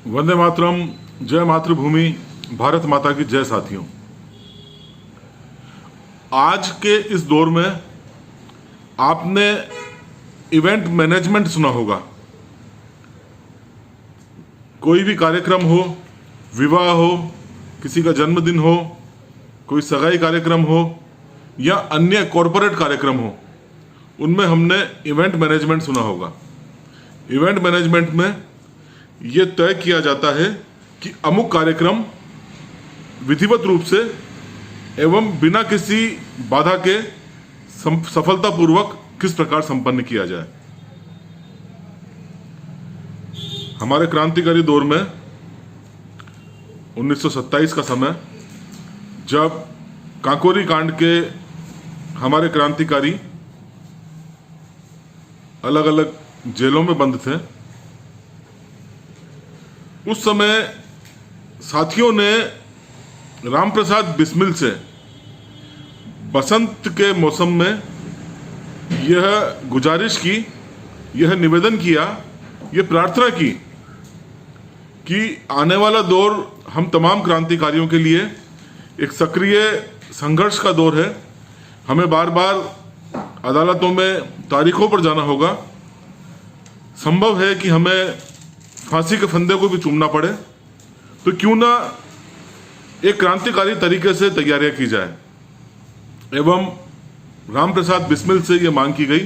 वंदे मातरम, जय मातृभूमि, भारत माता की जय। साथियों, आज के इस दौर में आपने इवेंट मैनेजमेंट सुना होगा। कोई भी कार्यक्रम हो, विवाह हो, किसी का जन्मदिन हो, कोई सगाई कार्यक्रम हो या अन्य कॉरपोरेट कार्यक्रम हो, उनमें हमने इवेंट मैनेजमेंट सुना होगा। इवेंट मैनेजमेंट में यह तय किया जाता है कि अमुक कार्यक्रम विधिवत रूप से एवं बिना किसी बाधा के सफलतापूर्वक किस प्रकार संपन्न किया जाए। हमारे क्रांतिकारी दौर में 1927 का समय, जब काकोरी कांड के हमारे क्रांतिकारी अलग अलग जेलों में बंद थे, उस समय साथियों ने रामप्रसाद बिस्मिल से बसंत के मौसम में यह गुजारिश की, यह निवेदन किया, यह प्रार्थना की कि आने वाला दौर हम तमाम क्रांतिकारियों के लिए एक सक्रिय संघर्ष का दौर है। हमें बार बार अदालतों में तारीखों पर जाना होगा। संभव है कि हमें फांसी के फंदे को भी चूमना पड़े, तो क्यों ना एक क्रांतिकारी तरीके से तैयारियां की जाए। एवं रामप्रसाद बिस्मिल से यह मांग की गई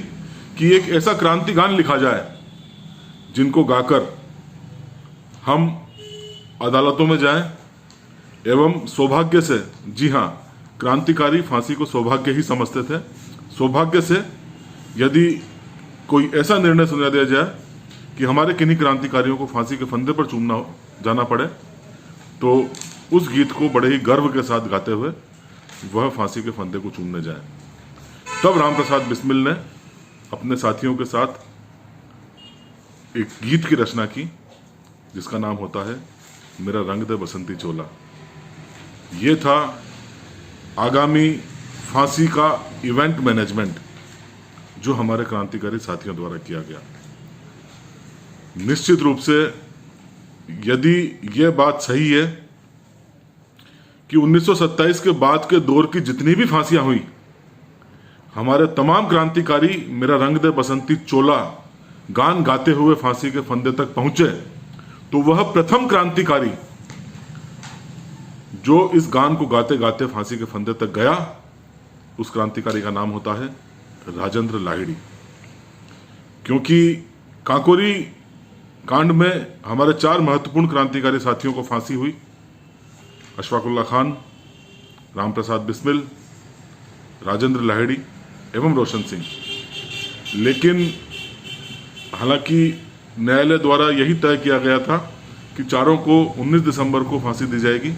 कि एक ऐसा क्रांति गान लिखा जाए जिनको गाकर हम अदालतों में जाएं एवं सौभाग्य से, जी हां, क्रांतिकारी फांसी को सौभाग्य ही समझते थे, सौभाग्य से यदि कोई ऐसा निर्णय सुना दिया जाए कि हमारे किन्हीं क्रांतिकारियों को फांसी के फंदे पर चूमना जाना पड़े, तो उस गीत को बड़े ही गर्व के साथ गाते हुए वह फांसी के फंदे को चूमने जाए। तब रामप्रसाद बिस्मिल ने अपने साथियों के साथ एक गीत की रचना की जिसका नाम होता है मेरा रंग दे बसंती चोला। ये था आगामी फांसी का इवेंट मैनेजमेंट जो हमारे क्रांतिकारी साथियों द्वारा किया गया। निश्चित रूप से यदि यह बात सही है कि 1927 के बाद के दौर की जितनी भी फांसियां हुई, हमारे तमाम क्रांतिकारी मेरा रंग दे बसंती चोला गान गाते हुए फांसी के फंदे तक पहुंचे, तो वह प्रथम क्रांतिकारी जो इस गान को गाते गाते फांसी के फंदे तक गया, उस क्रांतिकारी का नाम होता है राजेंद्र लाहिड़ी। क्योंकि काकोरी कांड में हमारे 4 महत्वपूर्ण क्रांतिकारी साथियों को फांसी हुई: अशफाकुल्ला खान, रामप्रसाद बिस्मिल, राजेंद्र लाहिड़ी एवं रोशन सिंह। लेकिन हालांकि न्यायालय द्वारा यही तय किया गया था कि चारों को 19 दिसंबर को फांसी दी जाएगी,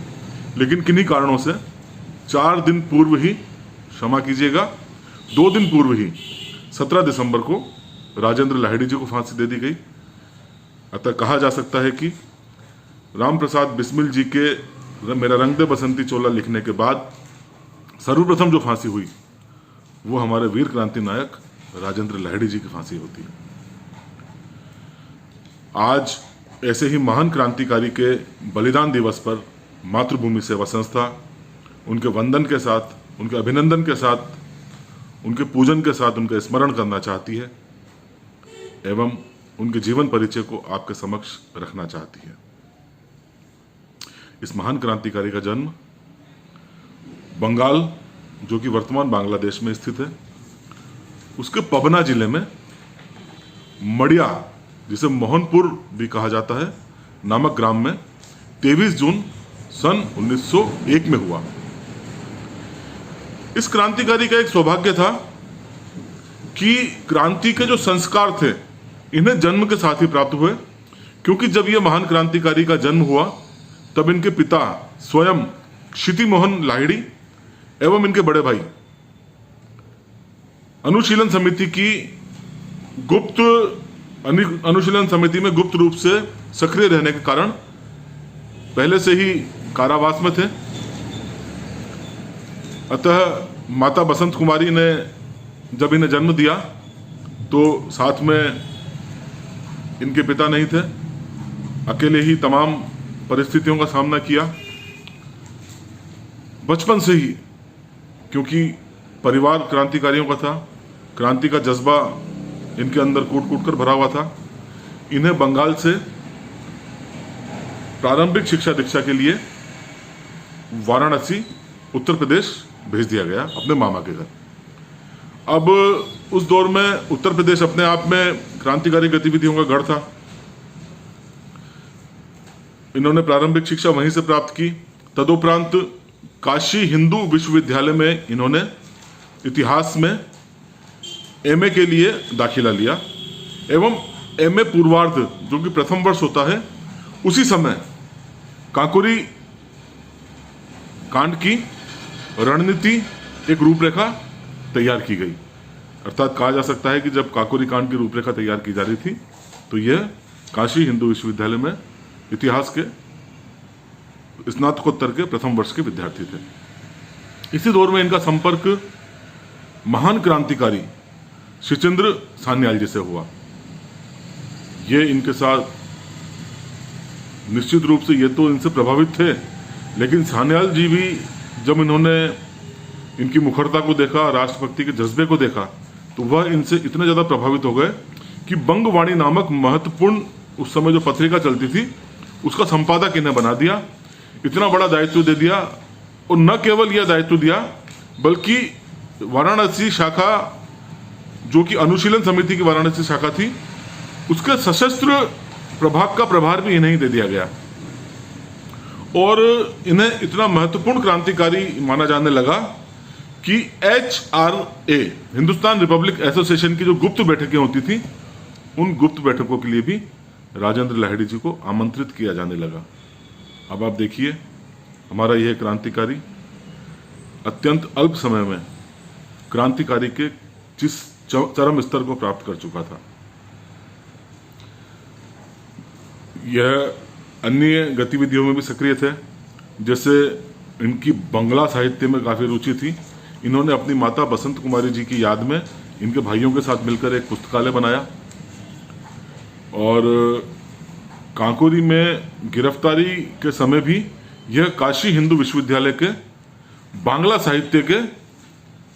लेकिन किन्हीं कारणों से 4 दिन पूर्व ही, क्षमा कीजिएगा, 2 दिन पूर्व ही 17 दिसंबर को राजेंद्र लाहिड़ी जी को फांसी दे दी गई। अतः कहा जा सकता है कि रामप्रसाद बिस्मिल जी के मेरा रंग दे बसंती चोला लिखने के बाद सर्वप्रथम जो फांसी हुई वो हमारे वीर क्रांति नायक राजेंद्र लाहिड़ी जी की फांसी होती है। आज ऐसे ही महान क्रांतिकारी के बलिदान दिवस पर मातृभूमि सेवा संस्था उनके वंदन के साथ, उनके अभिनंदन के साथ, उनके पूजन के साथ उनका स्मरण करना चाहती है एवं उनके जीवन परिचय को आपके समक्ष रखना चाहती है। इस महान क्रांतिकारी का जन्म बंगाल, जो कि वर्तमान बांग्लादेश में स्थित है, उसके पबना जिले में मड़िया, जिसे मोहनपुर भी कहा जाता है, नामक ग्राम में 23 जून सन 1901 में हुआ। इस क्रांतिकारी का एक सौभाग्य था कि क्रांति के जो संस्कार थे इन्हें जन्म के साथ ही प्राप्त हुए। क्योंकि जब यह महान क्रांतिकारी का जन्म हुआ तब इनके पिता स्वयं क्षिति मोहन लाहिड़ी एवं इनके बड़े भाई अनुशीलन समिति की गुप्त अनुशीलन समिति में गुप्त रूप से सक्रिय रहने के कारण पहले से ही कारावास में थे। अतः माता बसंत कुमारी ने जब इन्हें जन्म दिया तो साथ में इनके पिता नहीं थे अकेले ही तमाम परिस्थितियों का सामना किया, बचपन से ही, क्योंकि परिवार क्रांतिकारियों का था, क्रांति का जज्बा इनके अंदर कूट कूट कर भरा हुआ था। इन्हें बंगाल से प्रारंभिक शिक्षा दीक्षा के लिए वाराणसी उत्तर प्रदेश भेज दिया गया अपने मामा के घर। अब उस दौर में उत्तर प्रदेश अपने आप में क्रांतिकारी गतिविधियों का गढ़ था। इन्होंने प्रारंभिक शिक्षा वहीं से प्राप्त की। तदुपरांत काशी हिंदू विश्वविद्यालय में इन्होंने इतिहास में एमए के लिए दाखिला लिया एवं एमए पूर्वार्ध जो कि प्रथम वर्ष होता है, उसी समय काकोरी कांड की रणनीति, एक रूपरेखा तैयार की गई। अर्थात कहा जा सकता है कि जब काकोरी कांड की रूपरेखा तैयार की जा रही थी तो यह काशी हिंदू विश्वविद्यालय में इतिहास के स्नातकोत्तर के प्रथम वर्ष के विद्यार्थी थे। इसी दौर में इनका संपर्क महान क्रांतिकारी शिचेंद्र सान्याल जी से हुआ। ये इनके साथ निश्चित रूप से ये तो इनसे प्रभावित थे, लेकिन सान्याल जी भी जब इन्होंने इनकी मुखरता को देखा, राष्ट्रभक्ति के जज्बे को देखा, तो वह इनसे इतने ज्यादा प्रभावित हो गए कि बंगवाणी नामक महत्वपूर्ण उस समय जो पत्रिका चलती थी उसका संपादक इन्हें बना दिया। इतना बड़ा दायित्व दे दिया, और न केवल यह दायित्व दिया बल्कि वाराणसी शाखा जो कि अनुशीलन समिति की वाराणसी शाखा थी, उसके सशस्त्र प्रभाग का प्रभार भी इन्हें ही दे दिया गया। और इन्हें इतना महत्वपूर्ण क्रांतिकारी माना जाने लगा कि HRA हिंदुस्तान रिपब्लिक एसोसिएशन की जो गुप्त बैठकें होती थी, उन गुप्त बैठकों के लिए भी राजेंद्र लाहिड़ी जी को आमंत्रित किया जाने लगा। अब आप देखिए, हमारा यह क्रांतिकारी अत्यंत अल्प समय में क्रांतिकारी के जिस चरम स्तर को प्राप्त कर चुका था। यह अन्य गतिविधियों में भी सक्रिय थे, जैसे इनकी बंगला साहित्य में काफी रुचि थी। इन्होंने अपनी माता बसंत कुमारी जी की याद में इनके भाइयों के साथ मिलकर एक पुस्तकालय बनाया, और काकोरी में गिरफ्तारी के समय भी यह काशी हिंदू विश्वविद्यालय के बांग्ला साहित्य के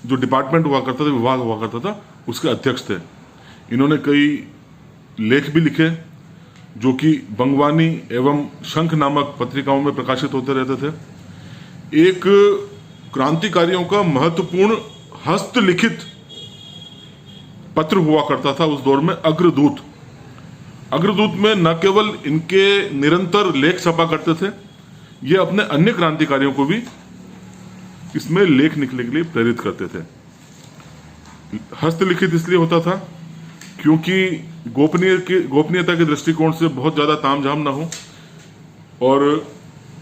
जो डिपार्टमेंट हुआ करता था, विभाग हुआ करता था, उसके अध्यक्ष थे। इन्होंने कई लेख भी लिखे जो कि बंगवानी एवं शंख नामक पत्रिकाओं में प्रकाशित होते रहते थे। एक क्रांतिकारियों का महत्वपूर्ण हस्तलिखित पत्र हुआ करता था उस दौर में, अग्रदूत। अग्रदूत में न केवल इनके निरंतर लेख छपा करते थे, ये अपने अन्य क्रांतिकारियों को भी इसमें लेख लिखने के लिए प्रेरित करते थे। हस्तलिखित इसलिए होता था क्योंकि गोपनीयता के दृष्टिकोण से बहुत ज्यादा तामझाम ना हो, और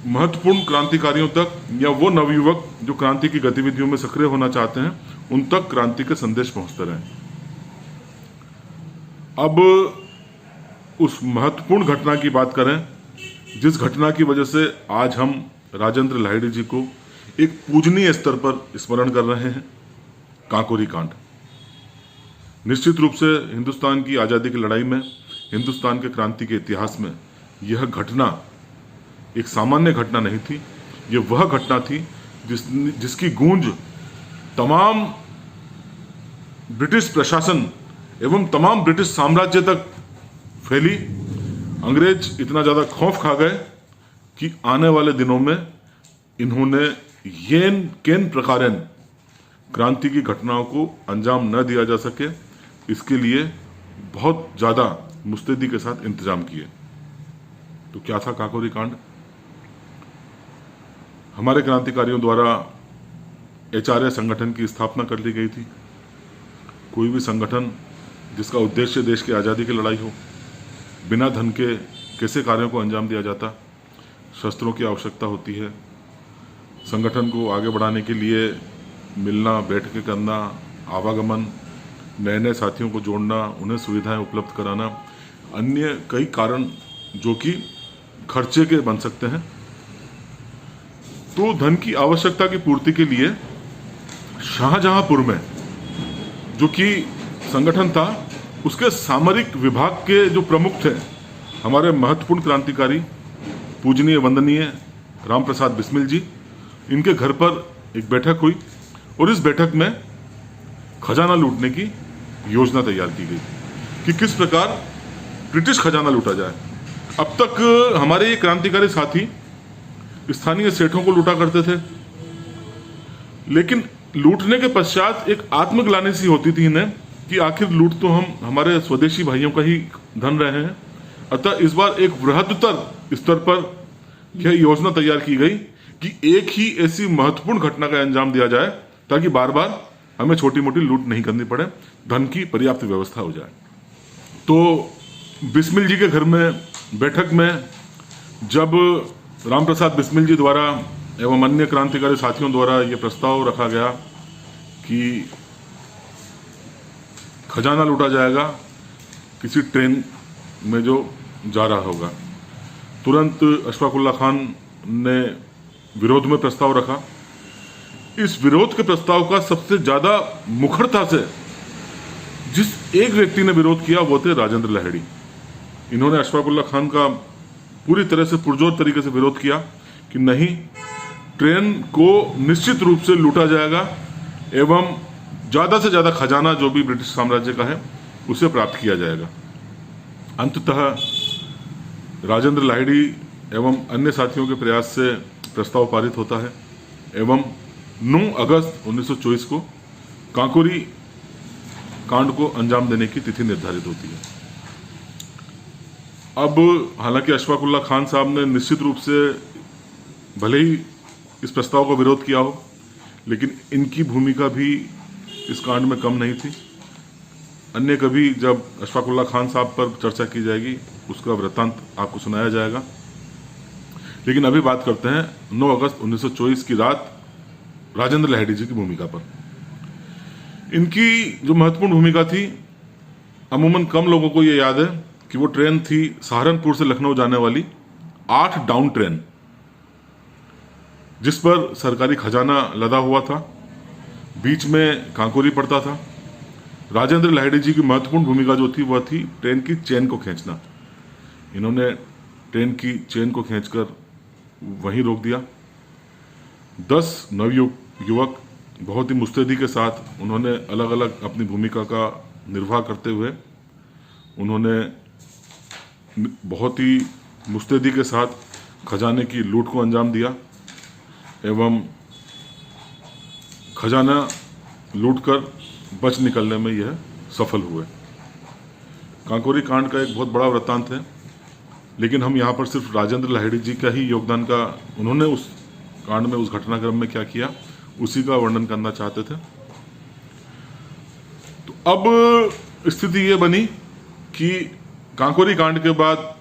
महत्वपूर्ण क्रांतिकारियों तक या वो नवयुवक जो क्रांति की गतिविधियों में सक्रिय होना चाहते हैं, उन तक क्रांति के संदेश पहुंचते रहे। अब उस महत्वपूर्ण घटना की बात करें, जिस घटना की वजह से आज हम राजेंद्र लाहिड़ी जी को एक पूजनीय स्तर पर स्मरण कर रहे हैं, काकोरी कांड। निश्चित रूप से हिंदुस्तान की आजादी की लड़ाई में, हिंदुस्तान के क्रांति के इतिहास में यह घटना एक सामान्य घटना नहीं थी। यह वह घटना थी जिसकी गूंज तमाम ब्रिटिश प्रशासन एवं तमाम ब्रिटिश साम्राज्य तक फैली। अंग्रेज इतना ज्यादा खौफ खा गए कि आने वाले दिनों में इन्होंने येन केन प्रकारेण क्रांति की घटनाओं को अंजाम न दिया जा सके, इसके लिए बहुत ज्यादा मुस्तैदी के साथ इंतजाम किए। तो क्या था काकोरी कांड? हमारे क्रांतिकारियों द्वारा HRA संगठन की स्थापना कर ली गई थी। कोई भी संगठन जिसका उद्देश्य देश की आजादी की लड़ाई हो, बिना धन के कैसे कार्यों को अंजाम दिया जाता? शस्त्रों की आवश्यकता होती है। संगठन को आगे बढ़ाने के लिए मिलना, बैठकें करना, आवागमन, नए नए साथियों को जोड़ना, उन्हें सुविधाएं उपलब्ध कराना, अन्य कई कारण जो कि खर्चे के बन सकते हैं। तो धन की आवश्यकता की पूर्ति के लिए शाहजहांपुर में जो कि संगठन था, उसके सामरिक विभाग के जो प्रमुख थे, हमारे महत्वपूर्ण क्रांतिकारी पूजनीय वंदनीय रामप्रसाद बिस्मिल जी, इनके घर पर एक बैठक हुई और इस बैठक में खजाना लूटने की योजना तैयार की गई कि किस प्रकार ब्रिटिश खजाना लूटा जाए। अब तक हमारे ये क्रांतिकारी साथी स्थानीय सेठों को लूटा करते थे, लेकिन लूटने के पश्चात एक आत्मग्लानि सी होती थी इन्हें कि आखिर लूट तो हम हमारे स्वदेशी भाइयों का ही धन रहे हैं। अतः इस बार एक बृहत्तर स्तर पर यह योजना तैयार की गई कि एक ही ऐसी महत्वपूर्ण घटना का अंजाम दिया जाए ताकि बार बार हमें छोटी मोटी लूट नहीं करनी पड़े, धन की पर्याप्त व्यवस्था हो जाए। तो बिस्मिल जी के घर में बैठक में जब रामप्रसाद बिस्मिल जी द्वारा एवं अन्य क्रांतिकारी साथियों द्वारा यह प्रस्ताव रखा गया कि खजाना लूटा जाएगा किसी ट्रेन में जो जा रहा होगा, तुरंत अशफाकुल्ला खान ने विरोध में प्रस्ताव रखा। इस विरोध के प्रस्ताव का सबसे ज्यादा मुखरता से जिस एक व्यक्ति ने विरोध किया वो थे राजेंद्र लाहिड़ी। इन्होंने अशफाकुल्ला खान का पूरी तरह से पुरजोर तरीके से विरोध किया कि नहीं, ट्रेन को निश्चित रूप से लूटा जाएगा एवं ज्यादा से ज्यादा खजाना जो भी ब्रिटिश साम्राज्य का है उसे प्राप्त किया जाएगा। अंततः राजेंद्र लाहिड़ी एवं अन्य साथियों के प्रयास से प्रस्ताव पारित होता है एवं 9 अगस्त 1924 को कांकोरी कांड को अंजाम देने की तिथि निर्धारित होती है। अब हालांकि अशफाकुल्ला खान साहब ने निश्चित रूप से भले ही इस प्रस्ताव का विरोध किया हो, लेकिन इनकी भूमिका भी इस कांड में कम नहीं थी। अन्य कभी जब अशफाकुल्ला खान साहब पर चर्चा की जाएगी उसका वृत्तांत आपको सुनाया जाएगा, लेकिन अभी बात करते हैं 9 अगस्त 1924 की रात राजेंद्र लाहिड़ी जी की भूमिका पर। इनकी जो महत्वपूर्ण भूमिका थी, अमूमन कम लोगों को ये याद है कि वो ट्रेन थी सहारनपुर से लखनऊ जाने वाली 8 डाउन ट्रेन, जिस पर सरकारी खजाना लदा हुआ था, बीच में कांकोरी पड़ता था। राजेंद्र लाहिड़ी जी की महत्वपूर्ण भूमिका जो थी वह थी ट्रेन की चेन को खींचना। इन्होंने ट्रेन की चेन को खींचकर वहीं रोक दिया। 10 नवयुवक बहुत ही मुस्तैदी के साथ उन्होंने अलग अलग अपनी भूमिका का निर्वाह करते हुए उन्होंने बहुत ही मुस्तैदी के साथ खजाने की लूट को अंजाम दिया एवं खजाना लूटकर बच निकलने में यह सफल हुए। कांकोरी कांड का एक बहुत बड़ा वृत्तांत है, लेकिन हम यहाँ पर सिर्फ राजेंद्र लाहिड़ी जी का ही योगदान का, उन्होंने उस कांड में उस घटनाक्रम में क्या किया उसी का वर्णन करना चाहते थे। तो अब स्थिति ये बनी कि कांकोरी कांड के बाद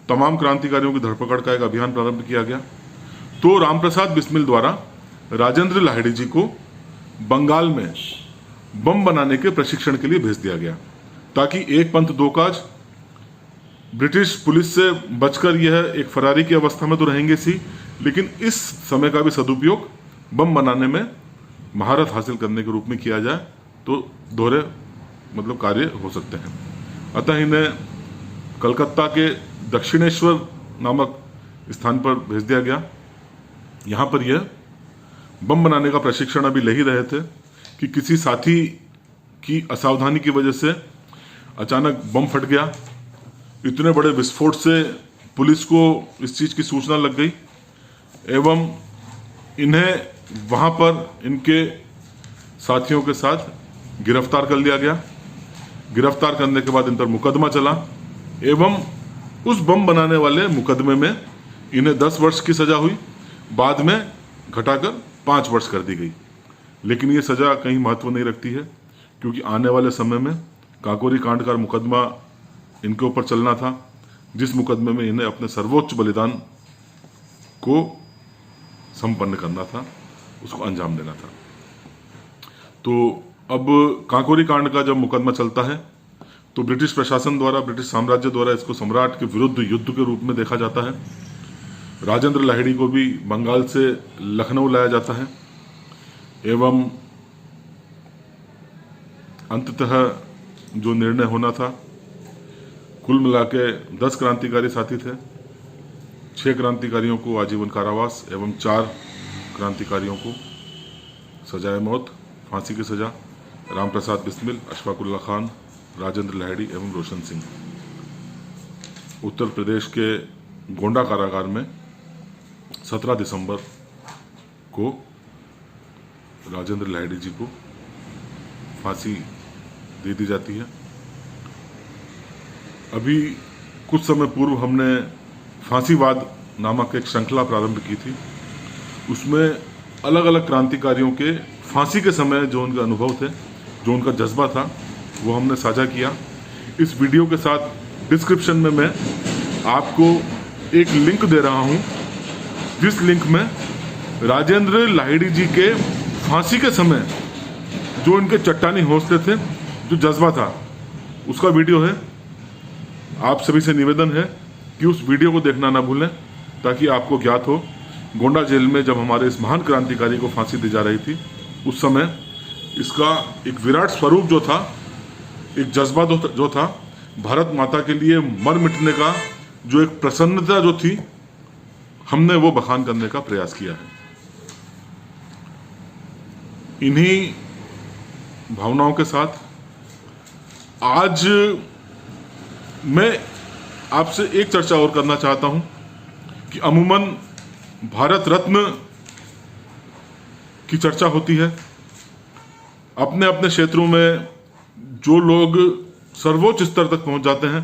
तमाम क्रांतिकारियों की धरपकड़ का एक अभियान प्रारंभ किया गया। तो रामप्रसाद बिस्मिल द्वारा राजेंद्र लाहिड़ी जी को बंगाल में बम बनाने के प्रशिक्षण के लिए भेज दिया गया, ताकि एक पंथ दो काज, ब्रिटिश पुलिस से बचकर यह एक फरारी की अवस्था में तो रहेंगे सी, लेकिन इस समय का भी सदुपयोग बम बनाने में महारत हासिल करने के रूप में किया जाए तो दोहरे मतलब कार्य हो सकते हैं। अतः इन्हें कलकत्ता के दक्षिणेश्वर नामक स्थान पर भेज दिया गया। यहाँ पर यह बम बनाने का प्रशिक्षण अभी ले ही रहे थे कि किसी साथी की असावधानी की वजह से अचानक बम फट गया। इतने बड़े विस्फोट से पुलिस को इस चीज़ की सूचना लग गई एवं इन्हें वहाँ पर इनके साथियों के साथ गिरफ्तार कर लिया गया। गिरफ्तार करने के बाद इन पर मुकदमा चला एवं उस बम बनाने वाले मुकदमे में इन्हें 10 वर्ष की सजा हुई, बाद में घटाकर 5 वर्ष कर दी गई। लेकिन ये सजा कहीं महत्व नहीं रखती है, क्योंकि आने वाले समय में काकोरी कांड का मुकदमा इनके ऊपर चलना था, जिस मुकदमे में इन्हें अपने सर्वोच्च बलिदान को संपन्न करना था, उसको अंजाम देना था। तो अब काकोरी कांड का जब मुकदमा चलता है तो ब्रिटिश प्रशासन द्वारा, ब्रिटिश साम्राज्य द्वारा इसको सम्राट के विरुद्ध युद्ध के रूप में देखा जाता है। राजेंद्र लाहिड़ी को भी बंगाल से लखनऊ लाया जाता है एवं अंततः जो निर्णय होना था कुल मिला के 10 क्रांतिकारी साथी थे। 6 क्रांतिकारियों को आजीवन कारावास एवं 4 क्रांतिकारियों को सजाए मौत, फांसी की सजा। राम प्रसाद बिस्मिल, अशफाकुल्ला खान, राजेंद्र लाहिड़ी एवं रोशन सिंह। उत्तर प्रदेश के गोंडा कारागार में 17 दिसंबर को राजेंद्र लाहिड़ी जी को फांसी दे दी जाती है। अभी कुछ समय पूर्व हमने फांसीवाद नामक एक श्रृंखला प्रारंभ की थी। उसमें अलग अलग क्रांतिकारियों के फांसी के समय जो उनके अनुभव थे, जो उनका जज्बा था, वो हमने साझा किया। इस वीडियो के साथ डिस्क्रिप्शन में मैं आपको एक लिंक दे रहा हूं, जिस लिंक में राजेंद्र लाहिड़ी जी के फांसी के समय जो इनके चट्टानी हौसले थे, जो जज्बा था, उसका वीडियो है। आप सभी से निवेदन है कि उस वीडियो को देखना ना भूलें, ताकि आपको ज्ञात हो गोंडा जेल में जब हमारे इस महान क्रांतिकारी को फांसी दी जा रही थी, उस समय इसका एक विराट स्वरूप जो था, एक जज्बा जो था, भारत माता के लिए मर मिटने का जो एक प्रसन्नता जो थी, हमने वो बखान करने का प्रयास किया है। इन्हीं भावनाओं के साथ आज मैं आपसे एक चर्चा और करना चाहता हूं कि अमूमन भारत रत्न की चर्चा होती है। अपने अपने क्षेत्रों में जो लोग सर्वोच्च स्तर तक पहुंच जाते हैं,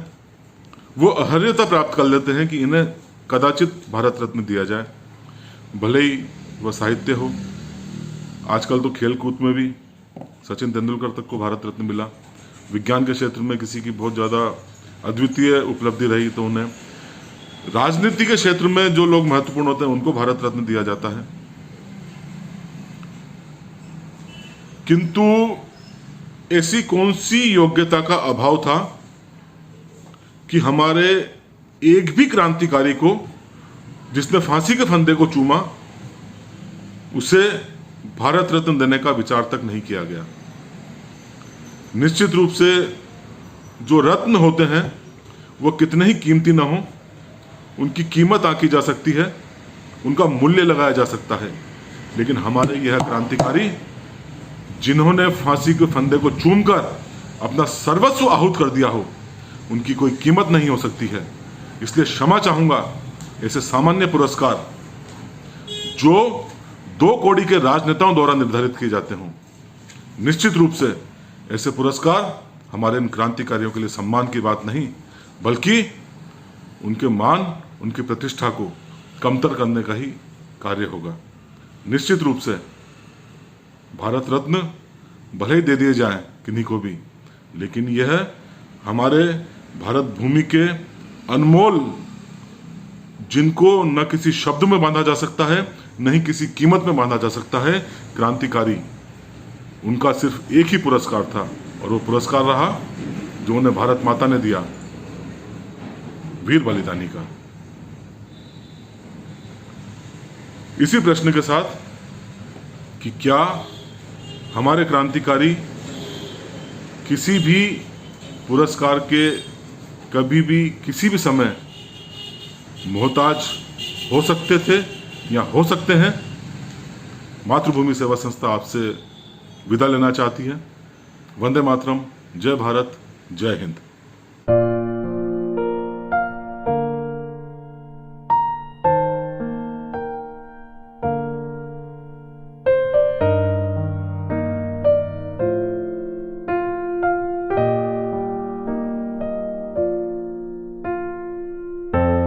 वो अर्हता प्राप्त कर लेते हैं कि इन्हें कदाचित भारत रत्न दिया जाए, भले ही वह साहित्य हो। आजकल तो खेल कूद में भी सचिन तेंदुलकर तक को भारत रत्न मिला। विज्ञान के क्षेत्र में किसी की बहुत ज़्यादा अद्वितीय उपलब्धि रही तो उन्हें, राजनीति के क्षेत्र में जो लोग महत्वपूर्ण होते हैं उनको भारत रत्न दिया जाता है। किंतु ऐसी कौन सी योग्यता का अभाव था कि हमारे एक भी क्रांतिकारी को, जिसने फांसी के फंदे को चूमा, उसे भारत रत्न देने का विचार तक नहीं किया गया। निश्चित रूप से जो रत्न होते हैं वो कितने ही कीमती ना हो, उनकी कीमत आंकी जा सकती है, उनका मूल्य लगाया जा सकता है, लेकिन हमारे यह क्रांतिकारी जिन्होंने फांसी के फंदे को चूमकर अपना सर्वस्व आहूत कर दिया हो, उनकी कोई कीमत नहीं हो सकती है। इसलिए क्षमा चाहूंगा ऐसे सामान्य पुरस्कार जो 2 कौड़ी के राजनेताओं द्वारा निर्धारित किए जाते हों। निश्चित रूप से ऐसे पुरस्कार हमारे इन क्रांतिकारियों के लिए सम्मान की बात नहीं, बल्कि उनके मान, उनकी प्रतिष्ठा को कमतर करने का ही कार्य होगा। निश्चित रूप से भारत रत्न भले ही दे दिए जाएं किन्हीं को भी, लेकिन यह हमारे भारत भूमि के अनमोल, जिनको न किसी शब्द में बांधा जा सकता है, न ही किसी कीमत में बांधा जा सकता है, क्रांतिकारी, उनका सिर्फ एक ही पुरस्कार था, और वो पुरस्कार रहा जो उन्हें भारत माता ने दिया, वीर बलिदानी का। इसी प्रश्न के साथ कि क्या हमारे क्रांतिकारी किसी भी पुरस्कार के कभी भी किसी भी समय मोहताज हो सकते थे या हो सकते हैं? मातृभूमि सेवा संस्था आपसे विदा लेना चाहती है। वंदे मातरम, जय भारत, जय हिंद।